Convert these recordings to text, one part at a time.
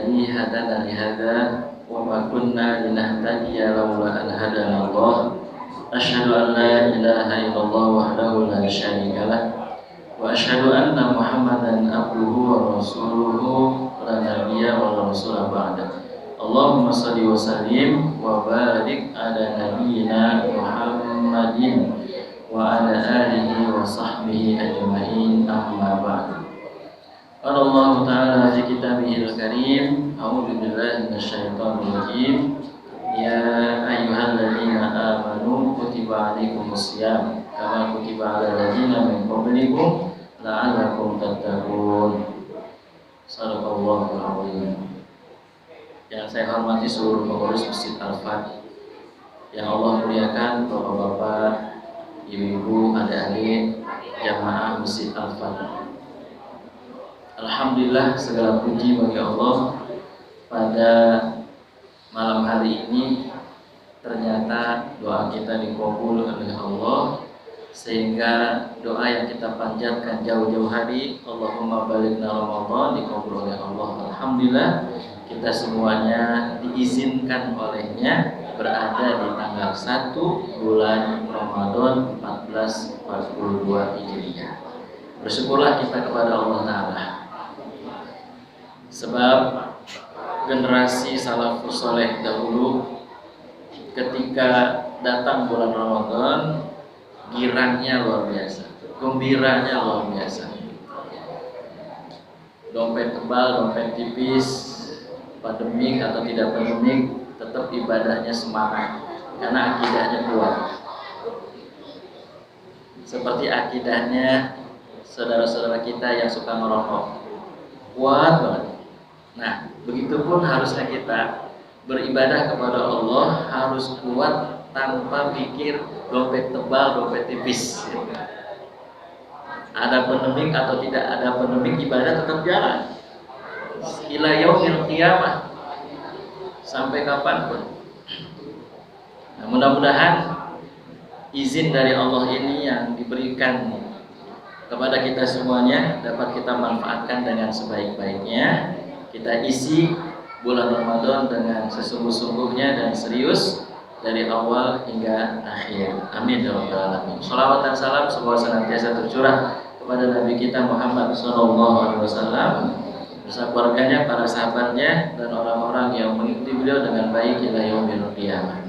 الذي هدانا لهذا وما كنا لنهتدي لولا أن هدانا الله أشهد أن لا إله إلا الله وحده لا شريك له وأشهد أن محمدا عبده ورسوله لا نبي ولا رسول بعده اللهم صل وسلم وبارك على نبينا محمد وعلى آله وصحبه أجمعين أما بعد قال الله تعالى في كتابه الكريم أعوذ بالله من الشيطان الرجيم يا أيها الذين آمنوا كتب عليكم الصيام كما كتب على الذين من قبلكم لعلكم تتقون صدق الله العظيم. Yang saya hormati seluruh pengurus Masjid Al-Fat, yang Allah muliakan bapak-bapak, ibu-ibu, adik-adik, jamaah Masjid Al-Fat. Alhamdulillah segala puji bagi Allah, pada malam hari ini ternyata doa kita dikabul oleh Allah, sehingga doa yang kita panjatkan jauh-jauh hari, Allahumma balighna Ramadan, dikabul oleh Allah. Alhamdulillah kita semuanya diizinkan olehnya berada di tanggal 1 bulan Ramadan 1442 Hijriah. Bersyukurlah kita kepada Allah Ta'ala, sebab generasi salafus soleh dahulu ketika datang bulan Ramadan, girangnya luar biasa, gembiranya luar biasa. Dompet tebal, dompet tipis, pandemik atau tidak pandemik, tetap ibadahnya semangat karena akidahnya kuat. Seperti akidahnya saudara-saudara kita yang suka merokok, kuat banget. Nah, begitupun harusnya kita beribadah kepada Allah harus kuat tanpa pikir dompet tebal, dompet tipis. Ada pandemik atau tidak ada pandemik, ibadah tetap jalan. Ila yaumil qiyamah, sampai kapanpun. Nah, mudah-mudahan izin dari Allah ini yang diberikan kepada kita semuanya dapat kita manfaatkan dengan sebaik-baiknya. Kita isi bulan Ramadan dengan sesungguh-sungguhnya dan serius dari awal hingga akhir. Amin ya rabbal alamin. Shalawat dan salam semoga senantiasa tercurah kepada Nabi kita Muhammad SAW beserta keluarganya, para sahabatnya, dan orang-orang yang mengikuti beliau dengan baik ila yaumil qiyamah.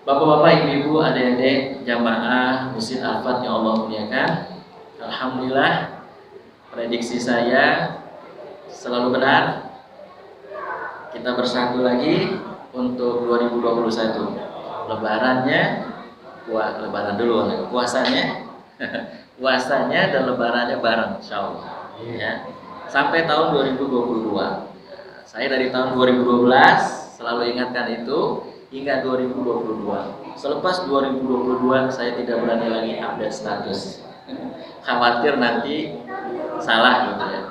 Bapak-bapak, ibu-ibu, adik-adik, jamaah Masjid Al-Fat yang Allah muliakan, alhamdulillah prediksi saya selalu benar. Kita bersatu lagi untuk 2021. Lebarannya, lebaran dulu, puasanya, puasanya dan lebarannya bareng, insyaallah. Ya. Sampai tahun 2022. Saya dari tahun 2012 selalu ingatkan itu hingga 2022. Selepas 2022 saya tidak berani lagi update status. Khawatir nanti salah gitu ya.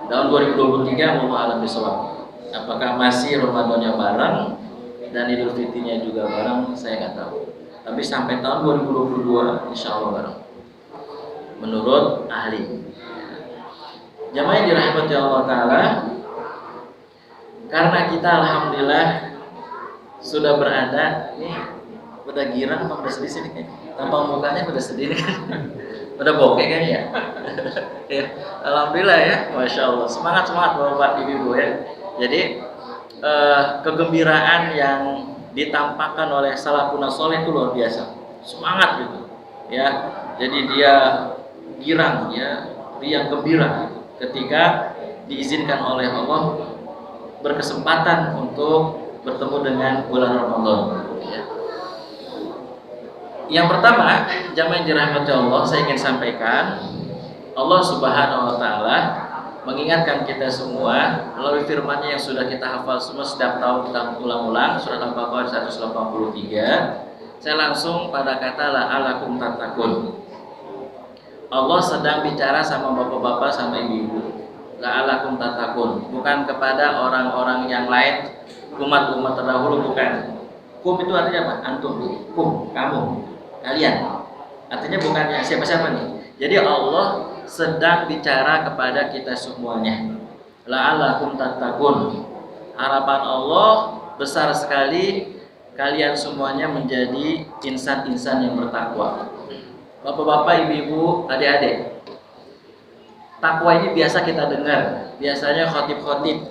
Tahun 2023 mau alam bisawab. Apakah masih Ramadannya bareng dan Idul Fitrinya juga bareng, saya nggak tahu. Tapi sampai tahun 2022 insya Allah bareng. Menurut ahli. Jamaah yang dirahmati Allah Ta'ala, karena kita alhamdulillah sudah berada, ini udah girang apa udah sedih sini kan? Tampang mukanya udah sedih kan? Udah bokeh kan ya? Ya, alhamdulillah ya, masya Allah. Semangat bapak ibu ya. Jadi kegembiraan yang ditampakkan oleh salafun saleh itu luar biasa. Semangat gitu, ya. Jadi dia girang, ya, riang gembira ketika diizinkan oleh Allah berkesempatan untuk bertemu dengan bulan Ramadan. Ya. Yang pertama, jamaah yang dirahmati Allah, saya ingin sampaikan, Allah Subhanahu wa Ta'ala mengingatkan kita semua melalui firman-Nya yang sudah kita hafal semua setiap tahun kita ulang-ulang, surat Al-Baqarah 183. Saya langsung pada kata la'alakum tattaqun. Allah sedang bicara sama bapak-bapak sama ibu-ibu. La'alakum tattaqun, bukan kepada orang-orang yang lain, umat-umat terdahulu, bukan. Kum itu artinya apa? Antum, kum, kamu, kalian. Artinya bukannya siapa-siapa nih. Jadi Allah sedang bicara kepada kita semuanya. La'alakum tattaqun, harapan Allah besar sekali kalian semuanya menjadi insan-insan yang bertakwa. Bapak-bapak, ibu-ibu, adik-adik, takwa ini biasa kita dengar. Biasanya khotib-khotib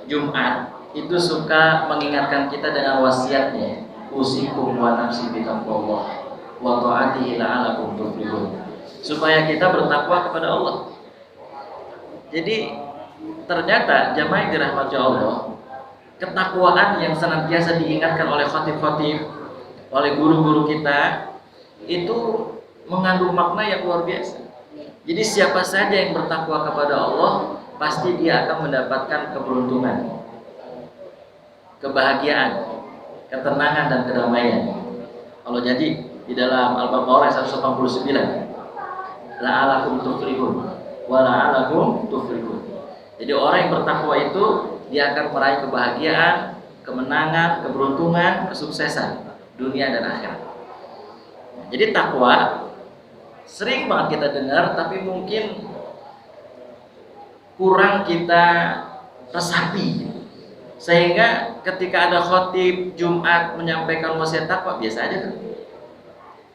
Jumat itu suka mengingatkan kita dengan wasiatnya, usikum wa nafsi bitaqwallah wa ta'atihi la'alakum tuflihun, supaya kita bertakwa kepada Allah. Jadi ternyata jamaah yang dirahmati Allah, ketakwaan yang senantiasa diingatkan oleh khotib-khotib, oleh guru-guru kita, itu mengandung makna yang luar biasa. Jadi siapa saja yang bertakwa kepada Allah, pasti dia akan mendapatkan keberuntungan, kebahagiaan, ketenangan dan kedamaian. Kalau jadi di dalam Al-Baqarah 189, la'alakum tuflihun wa la'alakum tuflihun. Jadi orang yang bertakwa itu dia akan meraih kebahagiaan, kemenangan, keberuntungan, kesuksesan dunia dan akhirat. Jadi takwa sering banget kita dengar, tapi mungkin kurang kita resapi. Sehingga ketika ada khotib Jumat menyampaikan wasiat takwa, biasa aja tuh.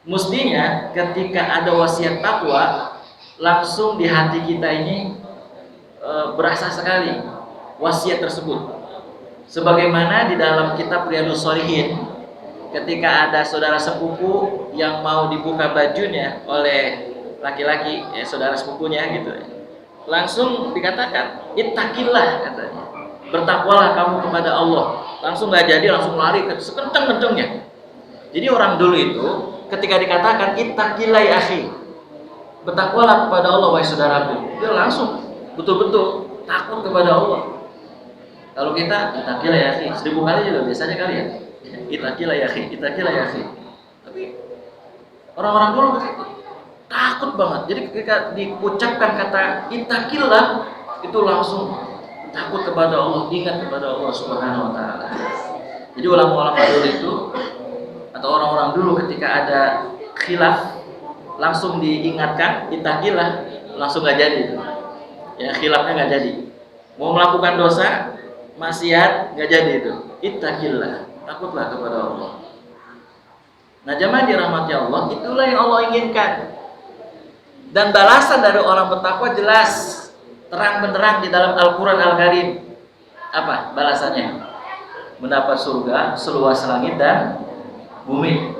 Mestinya ketika ada wasiat takwa, langsung di hati kita ini berasa sekali wasiat tersebut. Sebagaimana di dalam kitab Riyadhus Shalihin, ketika ada saudara sepupu yang mau dibuka bajunya oleh laki-laki, saudara sepupunya gitu, langsung dikatakan ittaqillah, katanya, bertakwalah kamu kepada Allah. Langsung nggak jadi, langsung lari sekenceng-kencengnya. Jadi orang dulu itu ketika dikatakan ittaqillah ya akhi, bertakwalah kepada Allah wahai saudaraku, dia langsung betul-betul takut kepada Allah. Kalau kita ittaqillah ya akhi 1000 kali juga biasanya kali ya, ittaqillah ya akhi, ittaqillah ya akhi. Tapi orang-orang dulu begitu, takut banget. Jadi ketika diucapkan kata ittaqillah, itu langsung takut kepada Allah, ingat kepada Allah Subhanahu wa taala. Jadi ulama-ulama dulu itu atau orang-orang dulu ketika ada khilaf langsung diingatkan ittaqillah, langsung enggak jadi. Ya, khilafnya enggak jadi. Mau melakukan dosa, maksiat enggak jadi itu. Ittaqillah, takutlah kepada Allah. Nah, jamaah dirahmati Allah, itulah yang Allah inginkan. Dan balasan dari orang bertakwa jelas, terang benderang di dalam Al-Quran Al-Karim. Apa balasannya? Mendapat surga seluas langit dan bumi.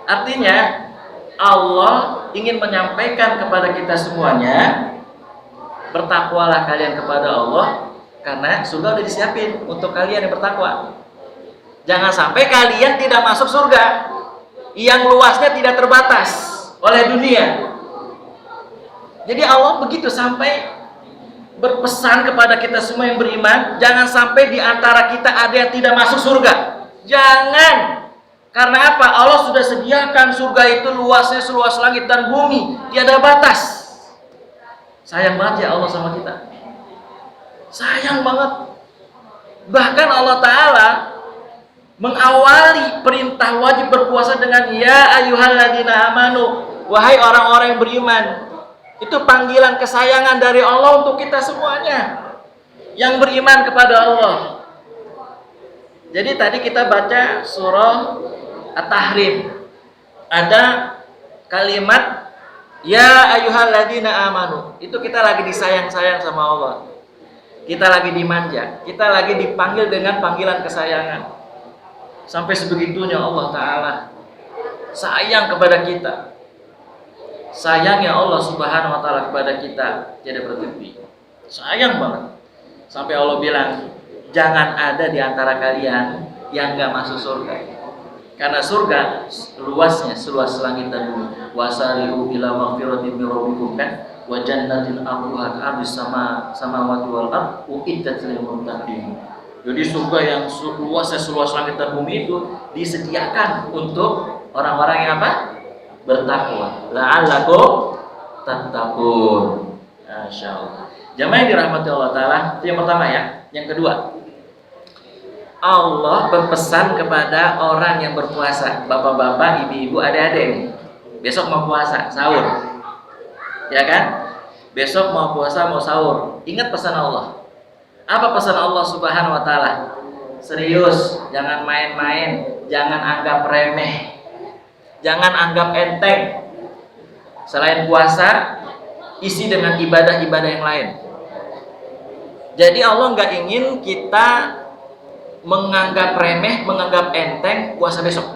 Artinya Allah ingin menyampaikan kepada kita semuanya, bertakwalah kalian kepada Allah, karena surga udah disiapin untuk kalian yang bertakwa. Jangan sampai kalian tidak masuk surga yang luasnya tidak terbatas oleh dunia. Jadi Allah begitu sampai berpesan kepada kita semua yang beriman, jangan sampai di antara kita ada yang tidak masuk surga. Jangan. Karena apa? Allah sudah sediakan surga itu luasnya seluas langit dan bumi, tiada batas. Sayang banget ya Allah sama kita. Sayang banget. Bahkan Allah Ta'ala mengawali perintah wajib berpuasa dengan ya ayyuhalladzina amanu, wahai orang-orang yang beriman. Itu panggilan kesayangan dari Allah untuk kita semuanya yang beriman kepada Allah. Jadi tadi kita baca surah At-Tahrim, ada kalimat ya ayyuhalladzina amanu. Itu kita lagi disayang-sayang sama Allah, kita lagi dimanja, kita lagi dipanggil dengan panggilan kesayangan. Sampai sebegitunya Allah Ta'ala sayang kepada kita. Sayangnya Allah Subhanahu wa taala kepada kita tidak bertepi. Sayang banget. Sampai Allah bilang, jangan ada di antara kalian yang enggak masuk surga. Karena surga luasnya seluas langit dan bumi. Wasari'u ila maghfiratin min rabbikum kan wa jannatin arduha ka'ardis samawati wal ard uiddat lil muttaqin. Jadi surga yang luasnya seluas langit dan bumi itu disediakan untuk orang-orang yang apa? Bertakwa. La'allakum tattaqun. Masyaallah. Jamaah yang dirahmati Allah Ta'ala, itu yang pertama ya. Yang kedua, Allah berpesan kepada orang yang berpuasa. Bapak-bapak, ibu-ibu, adik-adik nih, besok mau puasa, sahur, ya kan? Besok mau puasa, mau sahur. Ingat pesan Allah. Apa pesan Allah Subhanahu wa taala? Serius, jangan main-main, jangan anggap remeh, jangan anggap enteng. Selain puasa, isi dengan ibadah-ibadah yang lain. Jadi Allah nggak ingin kita menganggap remeh, menganggap enteng puasa besok.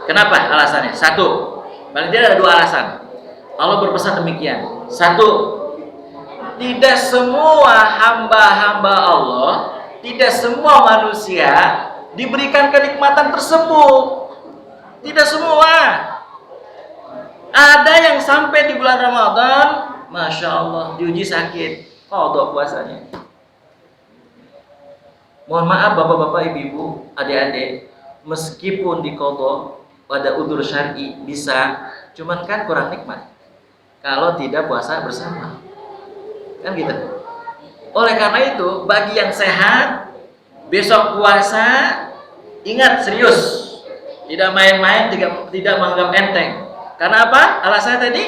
Kenapa? Alasannya satu, paling tidak ada dua alasan. Allah berpesan demikian. Satu, tidak semua hamba-hamba Allah, tidak semua manusia diberikan kenikmatan tersebut. Tidak semua. Ada yang sampai di bulan Ramadan, Masya Allah, diuji sakit, qadha puasanya. Mohon maaf bapak-bapak, ibu-ibu, adik-adik, meskipun di qadha pada udzur syar'i bisa, cuman kan kurang nikmat kalau tidak puasa bersama. Kan gitu. Oleh karena itu, bagi yang sehat, besok puasa, ingat serius, tidak main-main, tidak menganggap enteng. Karena apa? Alasannya tadi,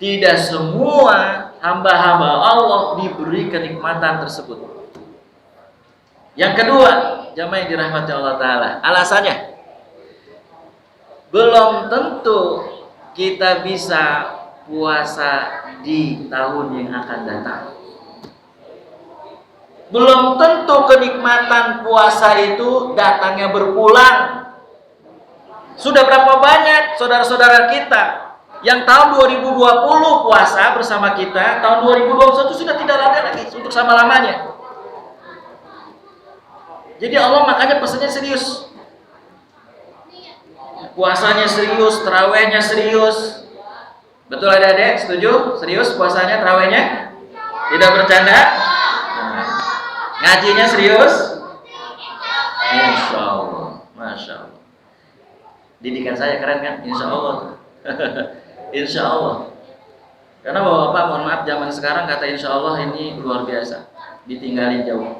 tidak semua hamba-hamba Allah diberi kenikmatan tersebut. Yang kedua, jamaah yang dirahmati Allah Ta'ala, alasannya, belum tentu kita bisa puasa di tahun yang akan datang. Belum tentu kenikmatan puasa itu datangnya berulang. Sudah berapa banyak saudara-saudara kita yang tahun 2020 puasa bersama kita, tahun 2021 sudah tidak ada lagi untuk selama-lamanya. Jadi Allah makanya pesannya serius. Puasanya serius, tarawihnya serius. Betul adik-adik? Setuju? Serius puasanya, tarawihnya? Tidak bercanda? Ngajinya serius? Insya Allah. Masya Allah. Didikan saya keren kan? Insya Allah. Insya Allah. Karena bapak-bapak, mohon maaf, zaman sekarang kata insya Allah ini luar biasa, ditinggalin jauh.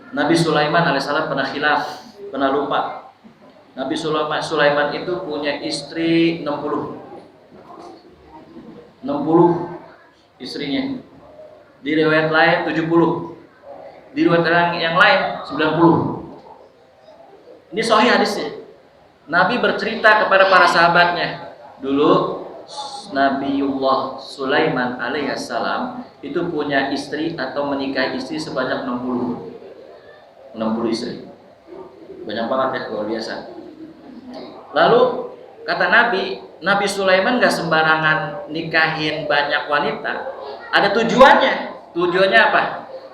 Nabi Sulaiman alaihissalam pernah khilaf, pernah lupa. Nabi Sulaiman itu punya istri 60 istrinya. Di riwayat lain 70. Di riwayat yang lain 90. Ini sahih hadisnya. Nabi bercerita kepada para sahabatnya, dulu Nabiullah Sulaiman alaihissalam itu punya istri atau menikahi istri sebanyak 60 istri. Banyak banget ya, luar biasa. Lalu kata Nabi Sulaiman gak sembarangan nikahin banyak wanita. Ada tujuannya. Tujuannya apa?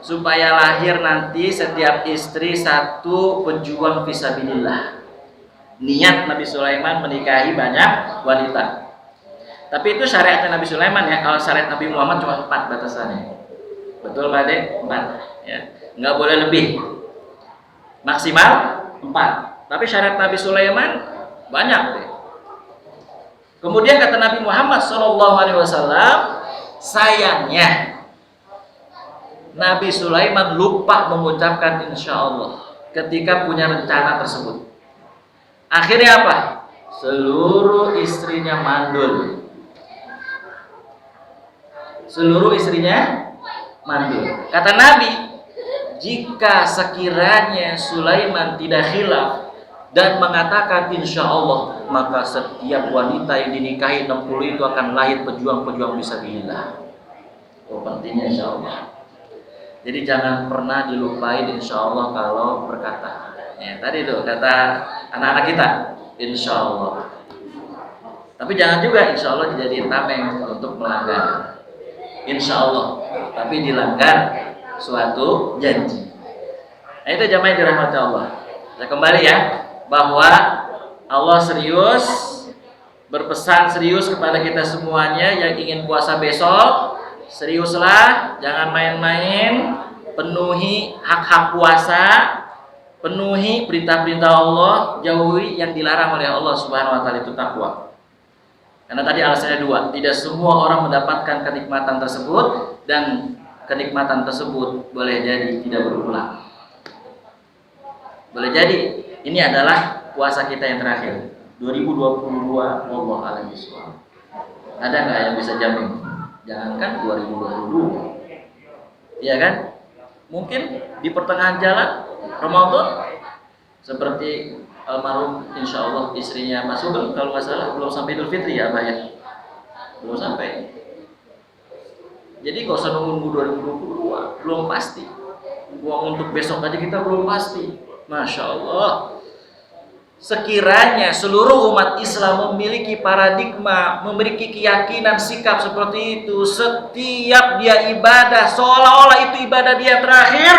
Supaya lahir nanti setiap istri satu pejuang fisabilillah. Niat Nabi Sulaiman menikahi banyak wanita. Tapi itu syariatnya Nabi Sulaiman ya. Kalau syariat Nabi Muhammad cuma 4 batasannya. Betul Pak Ade? 4 ya. Nggak boleh lebih. Maksimal 4. Tapi syariat Nabi Sulaiman banyak deh. Kemudian kata Nabi Muhammad SAW, sayangnya Nabi Sulaiman lupa mengucapkan insya Allah ketika punya rencana tersebut. Akhirnya apa? Seluruh istrinya mandul. Seluruh istrinya mandul. Kata Nabi, jika sekiranya Sulaiman tidak khilaf dan mengatakan insya Allah, maka setiap wanita yang dinikahi 60 itu akan lahir pejuang-pejuang fisabilillah. Oh, pentingnya insya Allah. Jadi jangan pernah dilupain insya Allah kalau berkata. Ya, tadi itu kata anak-anak kita, insya Allah. Tapi jangan juga insya Allah dijadiin tameng untuk melanggar. Insya Allah, tapi dilanggar suatu janji. Nah itu jamaah yang dirahmati Allah. Saya kembali ya, bahwa Allah serius berpesan serius kepada kita semuanya yang ingin puasa besok. Seriuslah, jangan main-main. Penuhi hak-hak puasa, penuhi perintah-perintah Allah, jauhi yang dilarang oleh Allah Subhanahu wa taala, itu takwa. Karena tadi alasannya 2, tidak semua orang mendapatkan kenikmatan tersebut dan kenikmatan tersebut boleh jadi tidak berulang. Boleh jadi ini adalah puasa kita yang terakhir 2022, wallahu a'lam bishawab. Ada nggak yang bisa jamin? Jangankan 2022, iya kan? Mungkin di pertengahan jalan Ramadan, seperti almarhum insya Allah istrinya Mas Sugeng, kalau nggak salah belum sampai Idul Fitri ya Abah ya, belum sampai. Jadi nggak usah nunggu 2022, belum pasti. Uang untuk besok aja kita belum pasti. Masya Allah. Sekiranya seluruh umat Islam memiliki paradigma, memiliki keyakinan sikap seperti itu, setiap dia ibadah seolah-olah itu ibadah dia terakhir,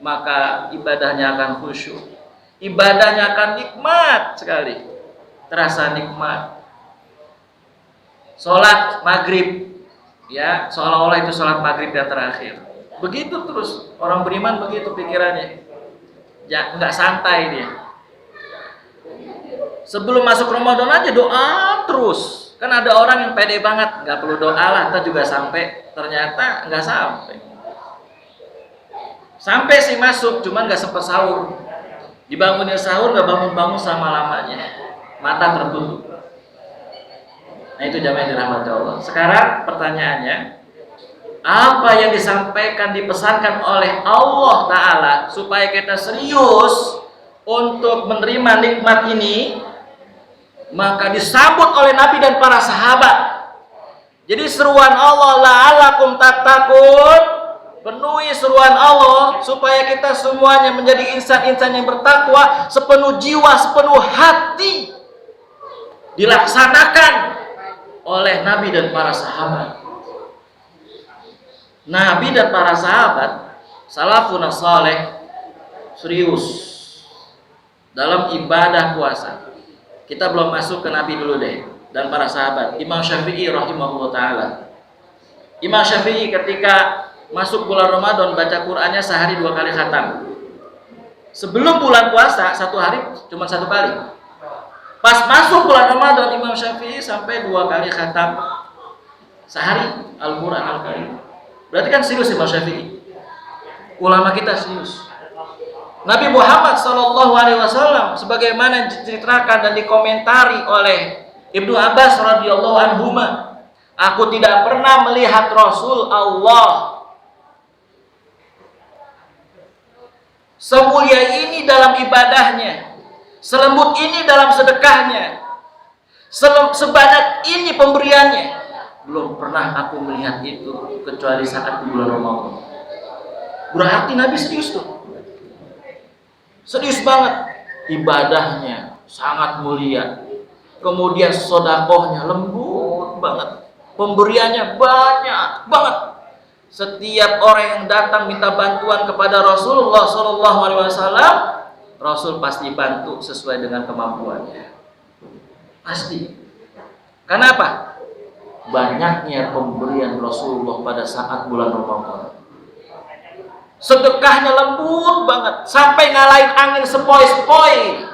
maka ibadahnya akan khusyuk, ibadahnya akan nikmat sekali, terasa nikmat. Sholat maghrib, ya seolah-olah itu sholat maghrib yang terakhir. Begitu terus orang beriman, begitu pikirannya, ya nggak santai dia. Sebelum masuk Ramadan aja doa terus. Kan ada orang yang pede banget, nggak perlu doa lah, kita juga sampai. Ternyata nggak sampai. Sampai sih masuk, cuman nggak sempat sahur. Dibangunin sahur nggak bangun-bangun sama lamanya, mata tertutup. Nah itu jamaah yang dirahmati Allah. Sekarang pertanyaannya, apa yang disampaikan, dipesankan oleh Allah Ta'ala supaya kita serius untuk menerima nikmat ini? Maka disambut oleh Nabi dan para sahabat. Jadi seruan Allah, la'alakum tattaqun, penuhi seruan Allah supaya kita semuanya menjadi insan-insan yang bertakwa sepenuh jiwa, sepenuh hati, dilaksanakan oleh Nabi dan para sahabat. Nabi dan para sahabat salafun saleh serius dalam ibadah puasa. Kita belum masuk ke Nabi dulu deh dan para sahabat. Imam Syafi'i rahimahullah ta'ala. Imam Syafi'i ketika masuk bulan Ramadan baca Qur'annya sehari 2 kali khatam. Sebelum bulan puasa 1 hari cuma 1 kali. Pas masuk bulan Ramadan Imam Syafi'i sampai 2 kali khatam sehari Al-Quran Al-Karim. Berarti kan serius Imam Syafi'i. Ulama kita serius. Nabi Muhammad SAW sebagaimana diceritakan dan dikomentari oleh Ibnu Abbas radhiyallahu anhuma, aku tidak pernah melihat Rasul Allah semulia ini dalam ibadahnya, selembut ini dalam sedekahnya, sebanyak ini pemberiannya. Belum pernah aku melihat itu kecuali saat di bulan Ramadan. Berarti Nabi serius tuh. Serius banget, ibadahnya sangat mulia, kemudian sodakohnya lembut banget, pemberiannya banyak banget. Setiap orang yang datang minta bantuan kepada Rasulullah SAW, Rasul pasti bantu sesuai dengan kemampuannya, pasti. Kenapa? Banyaknya pemberian Rasulullah pada saat bulan Ramadan. Sedekahnya lembut banget sampai ngalahin angin sepoi-sepoi.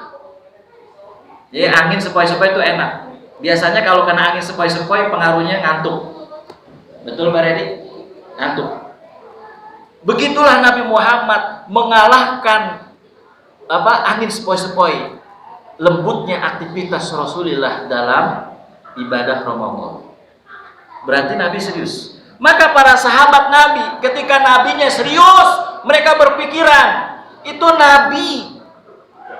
Jadi angin sepoi-sepoi itu enak. Biasanya kalau kena angin sepoi-sepoi pengaruhnya ngantuk. Betul Mbak Redi? Ngantuk. Begitulah Nabi Muhammad mengalahkan angin sepoi-sepoi. Lembutnya aktivitas Rasulullah dalam ibadah Ramadan. Berarti Nabi serius. Maka para sahabat Nabi ketika Nabinya serius, mereka berpikiran itu Nabi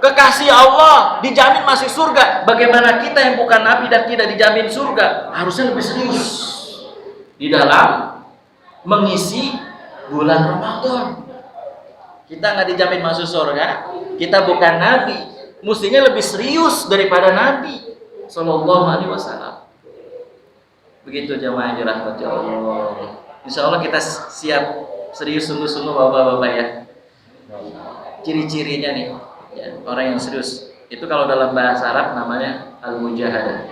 kekasih Allah dijamin masuk surga. Bagaimana kita yang bukan Nabi dan tidak dijamin surga? Harusnya lebih serius di dalam mengisi bulan Ramadan. Kita nggak dijamin masuk surga, kita bukan Nabi, mestinya lebih serius daripada Nabi Sallallahu Alaihi Wasallam. Begitu jamaah yang dirahmati Allah. Insya Allah kita siap serius sungguh-sungguh bapak-bapak ya. Ciri-cirinya nih, ya, orang yang serius itu kalau dalam bahasa Arab namanya al-mujahadah.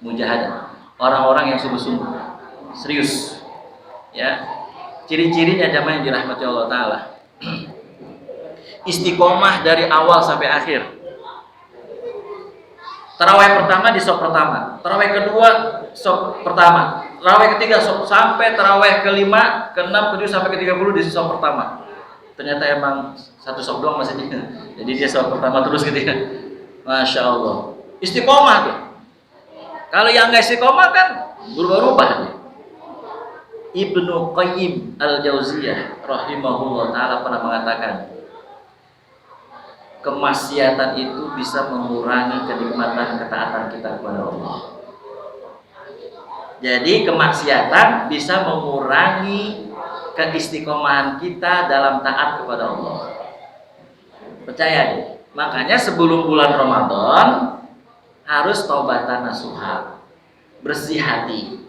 Mujahadah, orang-orang yang sungguh-sungguh, serius. Ya, ciri-cirinya jamaah yang dirahmati Allah Taala. Istiqomah dari awal sampai akhir. Tarawih pertama di sop pertama, tarawih kedua sop pertama, tarawih ketiga sop, sampai tarawih kelima, keenam, ketujuh sampai ke-30 di sop pertama. Ternyata emang satu sop doang masih jadi dia sop pertama terus gitu ya. Masya Allah. Istiqomah tuh. Kalau yang nggak istiqomah kan berubah-ubah. Ibnu Qayyim Al-Jauziyah rahimahullah taala pernah mengatakan, kemaksiatan itu bisa mengurangi kenikmatan ketaatan kita kepada Allah. Jadi kemaksiatan bisa mengurangi keistiqomahan kita dalam taat kepada Allah. Percaya deh. Makanya sebelum bulan Ramadan harus taubatan nasuha, bersih hati.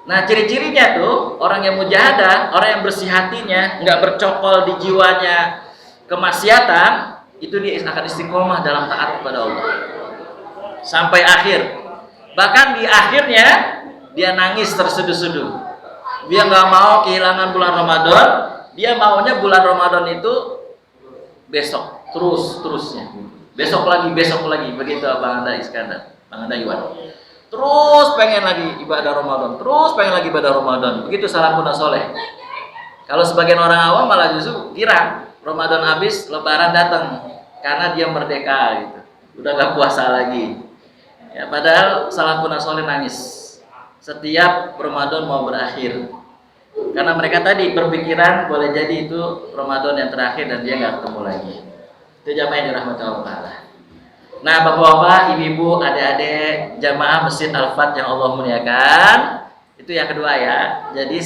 Nah, ciri-cirinya tuh orang yang mujahadah, orang yang bersih hatinya, nggak bercokol di jiwanya kemaksiatan, itu dia akan istiqomah dalam taat kepada Allah sampai akhir. Bahkan di akhirnya dia nangis terseduh-seduh. Dia nggak mau kehilangan bulan Ramadan, dia maunya bulan Ramadan itu besok, terusnya. Besok lagi, begitu Bang Anda Iskandar, Bang Anda Iwan. Terus pengen lagi ibadah Ramadan, begitu salafun saleh. Kalau sebagian orang awam malah justru kira Ramadan habis, Lebaran datang, karena dia merdeka gitu, udah gak puasa lagi. Ya, padahal salafun saleh nangis setiap Ramadan mau berakhir, karena mereka tadi berpikiran boleh jadi itu Ramadan yang terakhir dan dia nggak ketemu lagi. Itu jamaah yang dirahmati Allah. Nah, bapak-bapak, ibu-ibu, adik-adik jamaah Masjid Al-Fat yang Allah muliakan, itu yang kedua ya. Jadi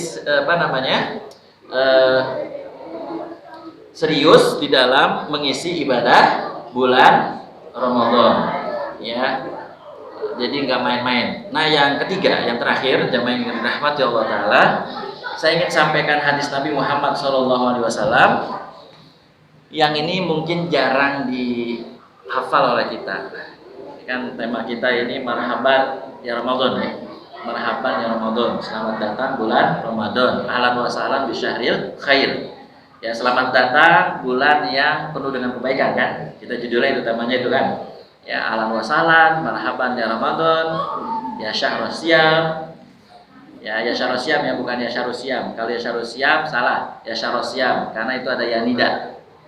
serius di dalam mengisi ibadah bulan Ramadan, ya. Jadi nggak main-main. Nah, yang ketiga, yang terakhir, jamaah yang dirahmati Allah Taala, saya ingin sampaikan hadis Nabi Muhammad SAW. Yang ini mungkin jarang dihafal oleh kita. Kan tema kita ini marhaban ya Ramadan ya. Marhaban ya Ramadan. Selamat datang bulan Ramadan. Ahlan wa sahlan bi syahril khair. Ya, selamat datang bulan yang penuh dengan kebaikan kan. Kita judulnya itu temanya itu kan. Ya, ahlan wa sahlan, marhaban ya Ramadan. Ya syahrus syiyam. Ya syahrus syiyam ya, bukan ya syahrus syiyam. Kalau ya syahrus syiyam salah. Ya syahrus syiyam karena itu ada yanida.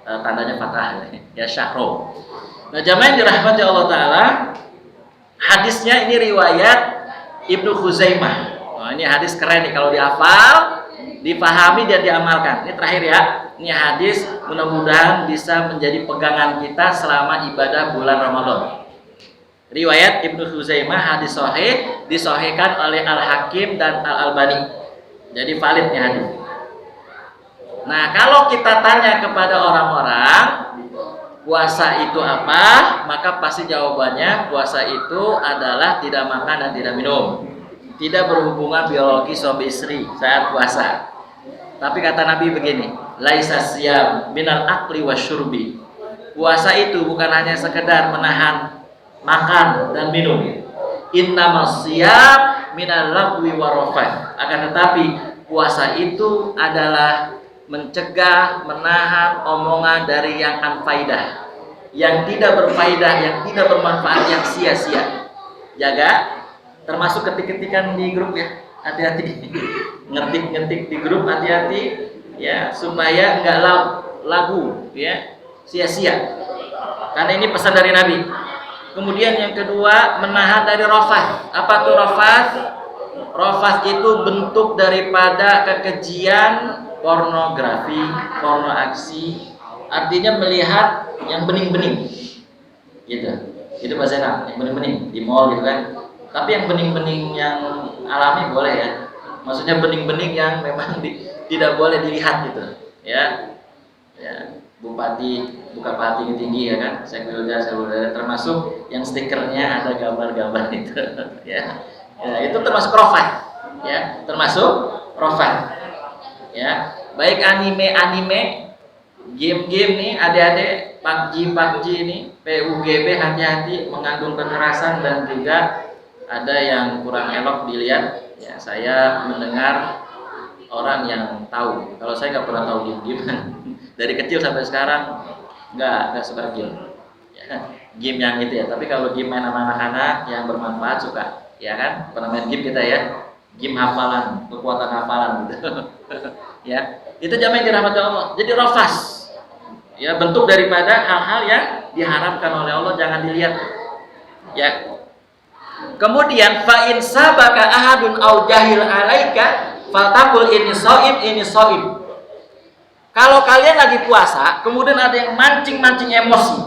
Tandanya fathah ya syahro. Nah, jamaah yang dirahmati Allah Ta'ala, hadisnya ini riwayat Ibnu Khuzaimah. Nah, ini hadis keren nih kalau dihafal, dipahami dan diamalkan. Ini terakhir ya. Ini hadis mudah-mudahan bisa menjadi pegangan kita selama ibadah bulan Ramadan. Riwayat Ibnu Khuzaimah, hadis sahih, disahihkan oleh Al-Hakim dan Al-Albani. Jadi valid nih hadis. Nah, kalau kita tanya kepada orang-orang puasa itu apa, maka pasti jawabannya puasa itu adalah tidak makan dan tidak minum, tidak berhubungan biologi suami istri saat puasa. Tapi kata Nabi begini, laisa siyam minal akli wasyurbi. Puasa itu bukan hanya sekedar menahan makan dan minum. Innamas siyam minal lagwi warafat. Akan tetapi puasa itu adalah mencegah, menahan omongan dari yang anfaidah, yang tidak berfaedah, yang tidak bermanfaat, yang sia-sia. Jaga, termasuk ketik-ketikan di grup ya, hati-hati. Ngetik-ngetik di grup, hati-hati ya, supaya enggak lagu ya, sia-sia. Karena ini pesan dari Nabi. Kemudian yang kedua, menahan dari rafath. Apa tuh rafath? Rafath itu bentuk daripada kekejian pornografi, porno aksi, artinya melihat yang bening-bening, gitu. Itu bahasa enak, yang bening-bening di mall gitu kan. Tapi yang bening-bening yang alami boleh ya. Maksudnya bening-bening yang memang tidak boleh dilihat gitu, ya. Ya, bupati buka paha tinggi-tinggi ya kan, sekuler, termasuk yang stikernya ada gambar-gambar itu, ya. Ya, itu termasuk rafath, ya, termasuk rafath. Ya, baik anime, game-game nih adik-adik, PUBG nih, PUBG hati-hati mengandung kekerasan dan juga ada yang kurang elok dilihat. Ya, saya mendengar orang yang tahu. Kalau saya nggak pernah tahu game dari kecil sampai sekarang nggak suka game. Ya, game yang itu ya. Tapi kalau game main sama anak-anak yang bermanfaat suka, ya kan? Pernah main game kita ya. Game hafalan, kekuatan hafalan gitu. Ya, itu jamaah yang dirahmati Allah. Jadi rafas, ya, bentuk daripada hal-hal yang diharamkan oleh Allah jangan dilihat. Ya, Kemudian fa in sabaka ahadun au jahil alaika faltaqul ini shaim ini shaim. Kalau kalian lagi puasa, kemudian ada yang mancing-mancing emosi,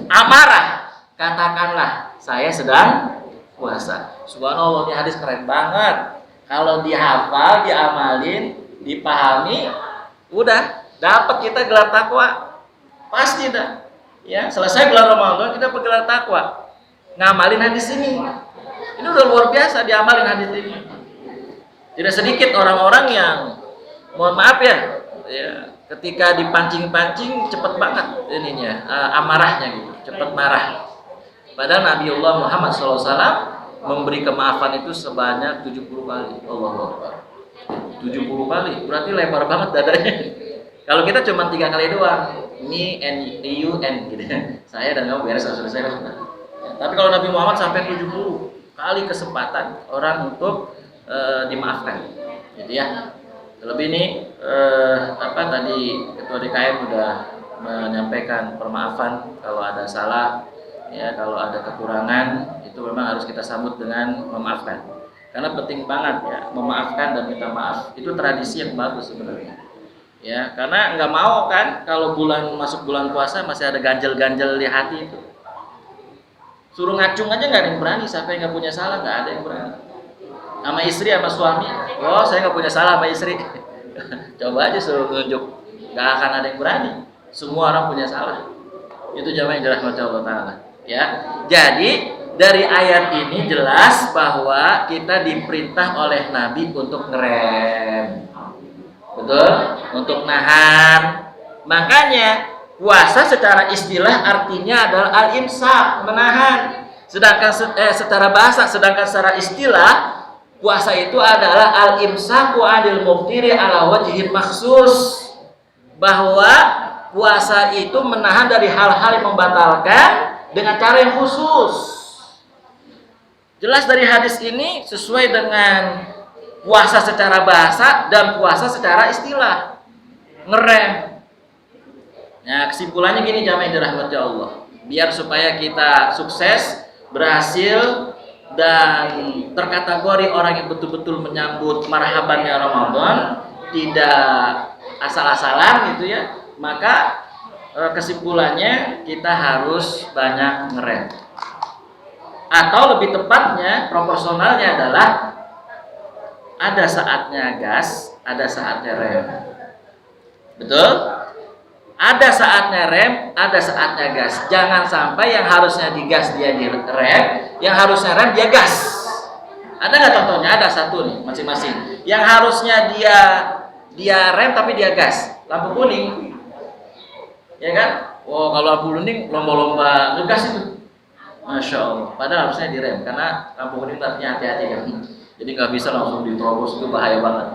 amarah, katakanlah saya sedang puasa. Subhanallah, ini hadis keren banget. Kalau dihafal, diamalin, dipahami, udah dapat kita gelar takwa. Pasti dah. Ya, selesai bulan Ramadan kita bergelar takwa. Ngamalin hadis ini. Ini udah luar biasa diamalin hadis ini. Tidak sedikit orang-orang yang mohon maaf ya, ketika dipancing-pancing cepet banget ininya, amarahnya gitu, cepet marah. Padahal Nabiullah Muhammad SAW memberi kemaafan itu sebanyak 70 kali. Allahu Akbar. 70 kali, berarti lebar banget dadanya. Kalau kita cuma 3 kali doang, me and you and gitu. Saya dan kamu beres selesai sudah. Tapi kalau Nabi Muhammad sampai 70 kali kesempatan orang untuk dimaafkan, gitu ya. Terlebih ini tadi Ketua DKM sudah menyampaikan permaafan kalau ada salah, ya kalau ada kekurangan itu memang harus kita sambut dengan memaafkan. Karena penting banget ya memaafkan dan minta maaf, itu tradisi yang bagus sebenarnya. Ya, karena nggak mau kan kalau masuk bulan puasa masih ada ganjel-ganjel di hati itu. Suruh ngacung aja nggak ada yang berani, siapa yang nggak punya salah nggak ada yang berani. Sama istri sama suami, oh saya nggak punya salah sama istri. Coba aja suruh nunjuk, nggak akan ada yang berani. Semua orang punya salah. Itu jamaah yang dirahmati Allah Taala. Ya, jadi dari ayat ini jelas bahwa kita diperintah oleh Nabi untuk ngerem, betul, untuk nahan. Makanya puasa secara istilah artinya adalah al-imsak, menahan. Sedangkan secara bahasa, sedangkan secara istilah puasa itu adalah al-imsaku 'anil muftiri ala wajhin makhsus. Bahwa puasa itu menahan dari hal-hal yang membatalkan dengan cara yang khusus. Jelas dari hadis ini sesuai dengan puasa secara bahasa dan puasa secara istilah. Ngerem. Nah, kesimpulannya gini jamaah yang dirahmati Allah. Biar supaya kita sukses, berhasil dan terkategori orang yang betul-betul menyambut marhabannya Ramadan, tidak asal-asalan gitu ya. Maka kesimpulannya kita harus banyak ngerem. Atau lebih tepatnya proporsionalnya adalah ada saatnya gas, ada saatnya rem. Betul? Ada saatnya rem, ada saatnya gas. Jangan sampai yang harusnya digas dia di rem, yang harusnya rem dia gas. Ada nggak contohnya? Ada satu nih masing-masing. Yang harusnya dia rem tapi dia gas. Lampu kuning, ya kan? Oh kalau lampu kuning lomba-lomba ngegas itu, masya Allah. Padahal harusnya direm karena lampu kuning artinya hati-hati kan. Jadi nggak bisa langsung diterobos, itu bahaya banget.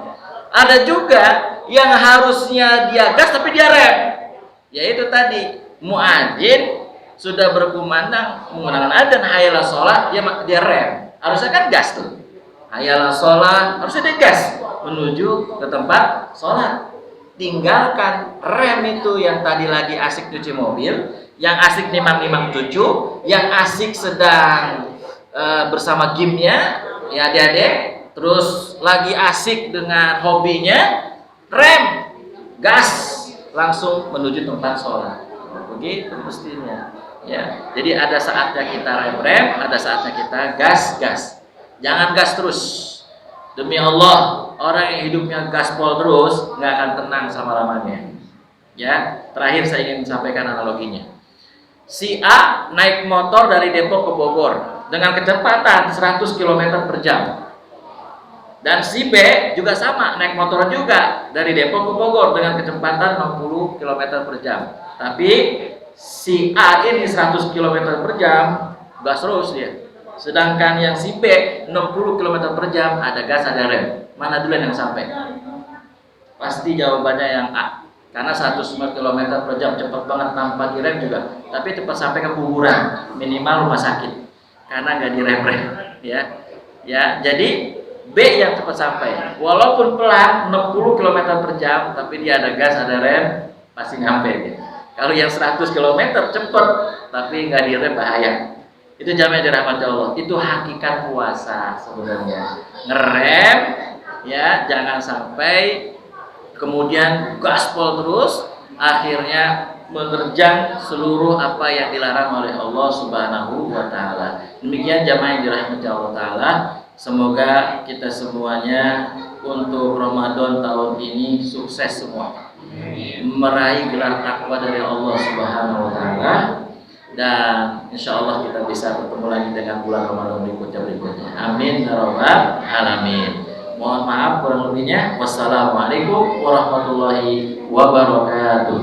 Ada juga yang harusnya dia gas tapi dia rem. Yaitu tadi muadzin sudah berkumandang menggunakan adzan hayyalah sholat, dia rem. Harusnya kan gas tuh. Hayyalah sholat, harusnya dia gas menuju ke tempat sholat. Tinggalkan rem itu yang tadi lagi asik cuci mobil, yang asik nimang-nimang cucu, yang asik sedang bersama gamenya, ya adik-adik, terus lagi asik dengan hobinya, rem, gas, langsung menuju tempat sholat. Begitu mestinya. Ya, jadi ada saatnya kita rem, ada saatnya kita gas. Jangan gas terus. Demi Allah, orang yang hidupnya gaspol terus nggak akan tenang selama-lamanya. Ya, terakhir saya ingin sampaikan analoginya. Si A naik motor dari Depok ke Bogor dengan kecepatan 100 km per jam. Dan si B juga sama, naik motor juga dari Depok ke Bogor dengan kecepatan 60 km per jam. Tapi si A ini 100 km per jam, gas terus dia. Sedangkan yang si B 60 km per jam, ada gas ada rem. Mana duluan yang sampai? Pasti jawabannya yang A. Karena 100 km per jam cepat banget tanpa direm juga. Tapi cepat sampai ke kuburan, minimal rumah sakit. Karena nggak direm-rem, ya. Jadi B yang cepat sampai. Walaupun pelan 60 km per jam, tapi dia ada gas, ada rem, pasti nyampe dia. Kalau yang 100 km cepat, tapi nggak direm bahaya. Itu jamaah dirahmati Allah. Itu hakikat puasa sebenarnya. Ngerem, ya, jangan sampai kemudian gaspol terus, akhirnya menerjang seluruh apa yang dilarang oleh Allah Subhanahu wa taala. Demikian jamaah yang dirahmati Allah taala, semoga kita semuanya untuk Ramadan tahun ini sukses semua. Meraih gelar takwa dari Allah Subhanahu wa taala, dan insya Allah kita bisa bertemu lagi dengan bulan Ramadan berikutnya. Amin ya rabbal alamin. Mohon maaf kurang lebihnya. Wassalamualaikum warahmatullahi wabarakatuh.